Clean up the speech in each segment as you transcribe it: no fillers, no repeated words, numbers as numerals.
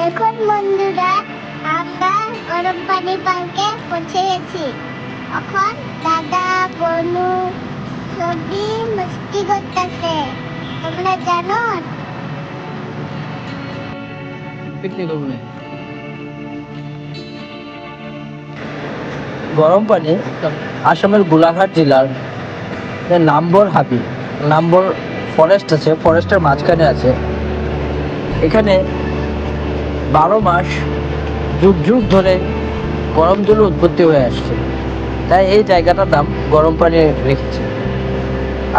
এখন বন্ধুরা আমরা গরম পানি পার্কে পৌঁছে গেছি। এখন দাদা বনু সবই মস্তি করতেছে। তোমরা জানো গরম পানি আসামের গোলাঘাট জেলার নাম্বর হাবি নাম্বর ফরেস্ট আছে, ফরেস্টের মাঝখানে আছে। এখানে 12 মাস যুগ যুগ ধরে গরম জলের উৎপত্তি হয়ে আসছে, তাই এই জায়গাটার নাম গরম পানি রেখেছে।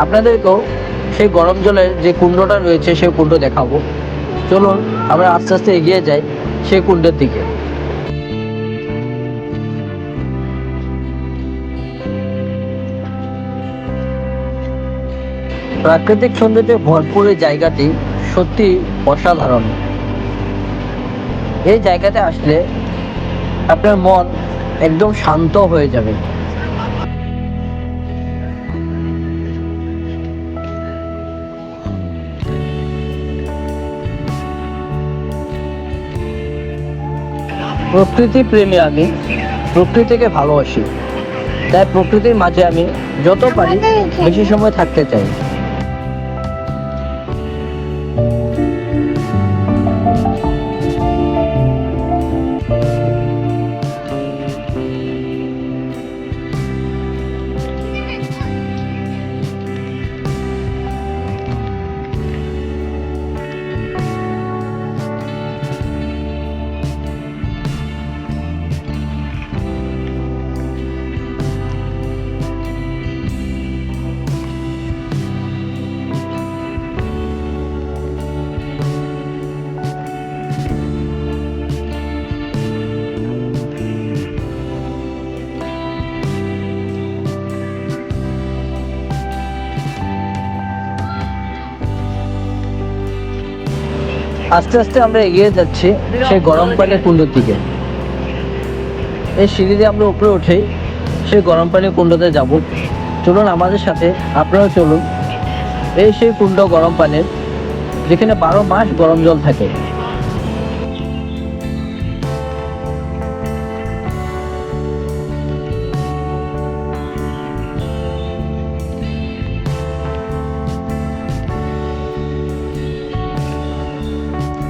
আপনাদেরকেও সেই গরম জলের যে কুণ্ডটা রয়েছে সেই কুণ্ড দেখাবো। চলুন আমরা আস্তে আস্তে এগিয়ে যাই সেই কুণ্ডের দিকে। প্রাকৃতিক সৌন্দর্যে ভরপুর এই জায়গাটি সত্যি অসাধারণ। এই জায়গাতে আসলে আপনার মন একদম শান্ত হয়ে যাবে। প্রকৃতি প্রেমী আমি, প্রকৃতিকে ভালোবাসি, তাই প্রকৃতির মাঝে আমি যত পারি বেশি সময় থাকতে চাই। আস্তে আস্তে আমরা এগিয়ে যাচ্ছি সেই গরম পানির কুণ্ডের দিকে। এই সিঁড়ি দিয়ে আমরা উপরে উঠেই সেই গরম পানির কুণ্ডতে যাব। চলুন আমাদের সাথে, আপনারাও চলুন। এই সেই কুণ্ড গরম পানির, যেখানে 12 মাস গরম জল থাকে।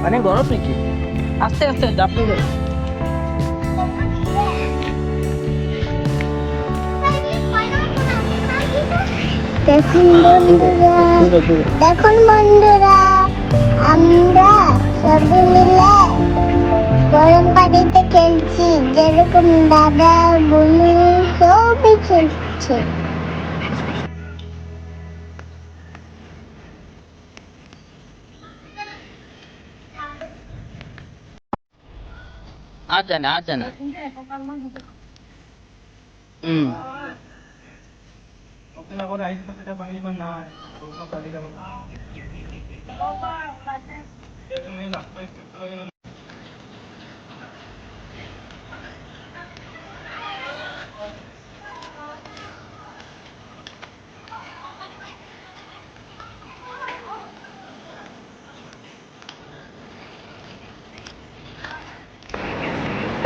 মানে গরম নাকি? আস্তে আস্তে চাপতে হবে। দেখুন বন্ধুরা আমরা সবাই মিলে গরম পানিতে খেলছি, যেরকম দাদা বনু সবই খেলছে। আর জানা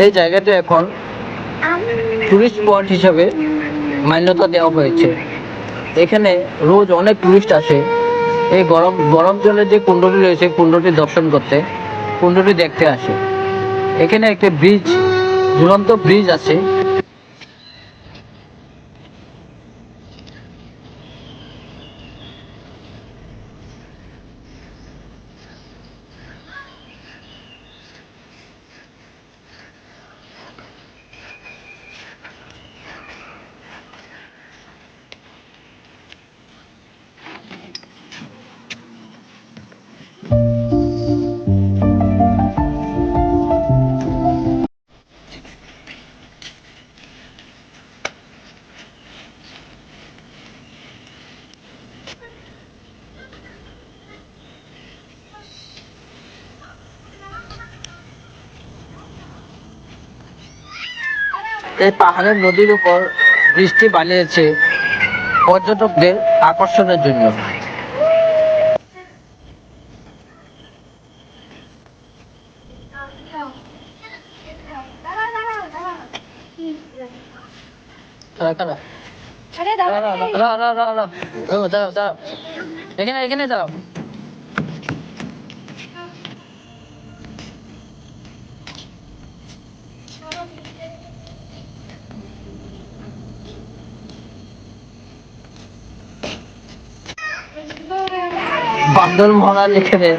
এই জায়গাটা এখন টুরিস্ট স্পট হিসাবে মান্যতা দেওয়া হয়েছে। এখানে রোজ অনেক টুরিস্ট আসে এই গরম গরম জলের যে কুণ্ডটি রয়েছে কুণ্ডটি দর্শন করতে, কুণ্ডটি দেখতে আসে। এখানে একটা ব্রিজ, ঝুলন্ত ব্রিজ আছে। এই পাহাড়ের নদীর উপর বৃষ্টি বানিয়েছে পর্যটকদের আকর্ষণের জন্য। দাঁড়াও এখানে এখানে দাঁড়াও। বান্দর মহারাজ এখানে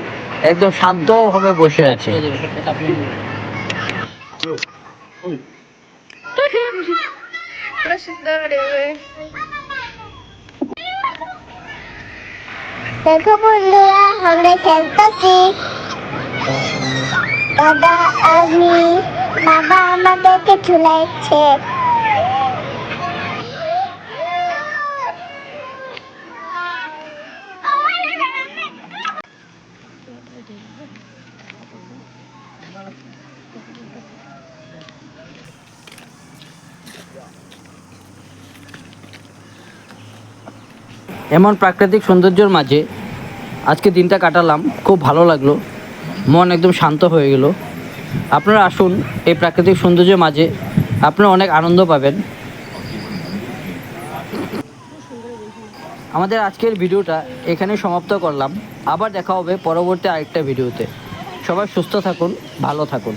একদম শান্ত ভাবে বসে আছে। দেখো বন্ধুরা, আমরা খেলতেছি। দাদা আমি বাবা আমাদেরকে ঝুলাইছে। এমন প্রাকৃতিক সৌন্দর্যের মাঝে আজকে দিনটা কাটালাম, খুব ভালো লাগলো, মন একদম শান্ত হয়ে গেল। আপনারা আসুন, এই প্রাকৃতিক সৌন্দর্যের মাঝে আপনারা অনেক আনন্দ পাবেন। আমাদের আজকের ভিডিওটা এখানে সমাপ্ত করলাম। আবার দেখা হবে পরবর্তী আরেকটা ভিডিওতে। সবাই সুস্থ থাকুন, ভালো থাকুন।